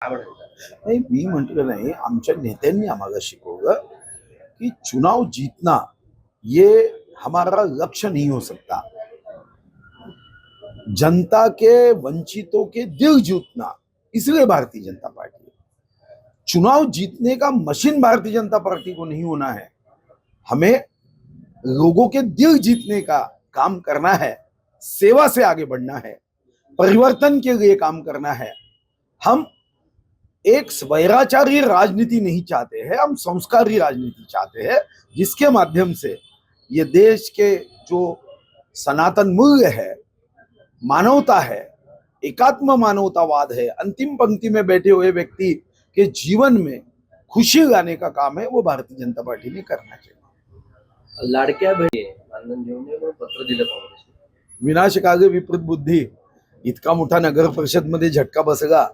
काय म्हणायचं? नहीं, मी म्हटलं नाही, आमच्या नेत्यांनी आम्हाला शिकवलं कि चुनाव जीतना ये हमारा लक्ष्य नहीं हो सकता। जनता के वंचितों के दिल जीतना, इसलिए भारतीय जनता पार्टी है। चुनाव जीतने का मशीन भारतीय जनता पार्टी को नहीं होना है, हमें लोगों के दिल जीतने का काम करना है, सेवा से आगे बढ़ना है, परिवर्तन के लिए काम करना है। हम एक स्वैराचारी राजनीति नहीं चाहते हैं, हम संस्कारी राजनीति चाहते हैं, जिसके माध्यम से ये देश के जो सनातन मूल्य है, मानवता है, एकात्म मानवतावाद है, अंतिम पंक्ति में बैठे हुए व्यक्ति के जीवन में खुशी लाने का काम है, वो भारतीय जनता पार्टी ने करना चाहिए। लाडक्या बहिणी मानधन घेऊन ये म्हणून पत्र दिलं काँग्रेसने। विनाशकाले विपरीत बुद्धी, इतका मोठा नगर परिषद मध्ये झटका बसगा,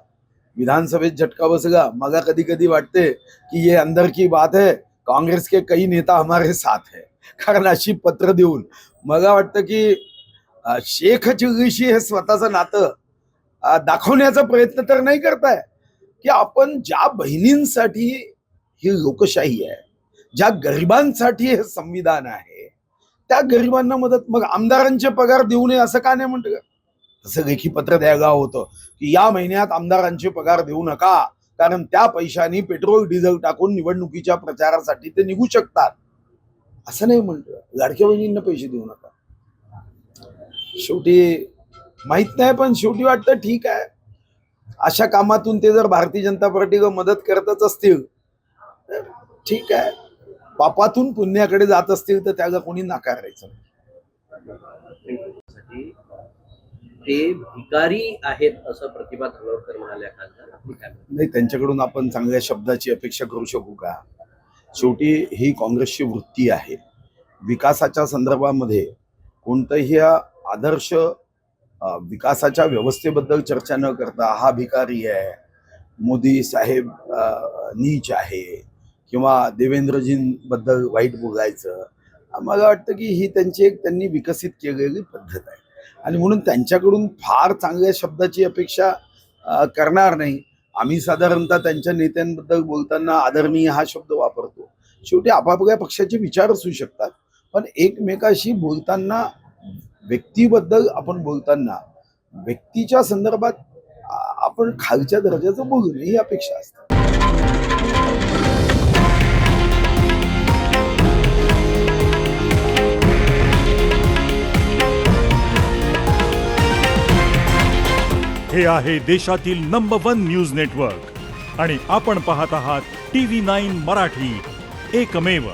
विधानसभेत झटका बसगा। मगा कधी कधी वाटते कि ये अंदर की बात है, कांग्रेस के कई नेता हमारे साथ है, कारण अशी पत्र देऊन मला वाटतं की शेख चिल्लीशी हे स्वतःचं नातं दाखवण्याचा प्रयत्न तर नाही करताय की आपण ज्या बहिणींसाठी ही लोकशाही आहे, ज्या गरिबांसाठी हे संविधान आहे, त्या गरिबांना मदत। मग आमदारांचे पगार देऊ नये असं का नाही म्हणतं? तसं लेखी पत्र द्यायला होतं की या महिन्यात आमदारांचे पगार देऊ नका, कारण त्या पैशानी पेट्रोल डिझेल टाकून निवडणुकीच्या प्रचारासाठी ते निघू शकतात, असं नाही म्हणतं। लाडक्या बहिणींना पैसे देऊ नका। शेवटी माहित नाही, पण शेवटी वाटतं ठीक आहे, अशा कामातून ते जर भारतीय जनता पार्टीला मदत करतच असतील तर ठीक आहे, पापातून पुण्याकडे जात असतील तर त्याला कोणी नाकारायचं साठी ते भिकारी आहेत असं प्रतिभा धानोरकर म्हणाल्या खासदार। नाही, त्यांच्याकडून आपण चांगल्या शब्दाची अपेक्षा करू शकू का? शेवटी ही काँग्रेसची वृत्ती आहे, विकासाच्या संदर्भामध्ये कोणतंही आदर्श विकासाच्या व्यवस्थेबद्दल चर्चा न करता हा भिकारी आहे, मोदी साहेब नीच आहे किंवा देवेंद्रजींबद्दल वाईट बोलायचं, मला वाटतं की ही त्यांची एक त्यांनी विकसित केलेली पद्धत आहे आणि म्हणून त्यांच्याकडून फार चांगल्या शब्दाची अपेक्षा करणार नाही आम्ही। साधारणतः त्यांच्या नेत्यांबद्दल बोलताना आदरणीय हा शब्द वापरतो। शेवटी आपापल्या पक्षाचे विचार असू शकतात, पण एकमेकाशी बोलताना, व्यक्तीबद्दल आपण बोलताना व्यक्तीच्या संदर्भात आपण खालच्या दर्जाचं बोलू नये ही अपेक्षा असते। हे आहे देशातील नंबर 1 न्यूज नेटवर्क आणि आपण पाहत आहात TV9 मराठी, एकमेव।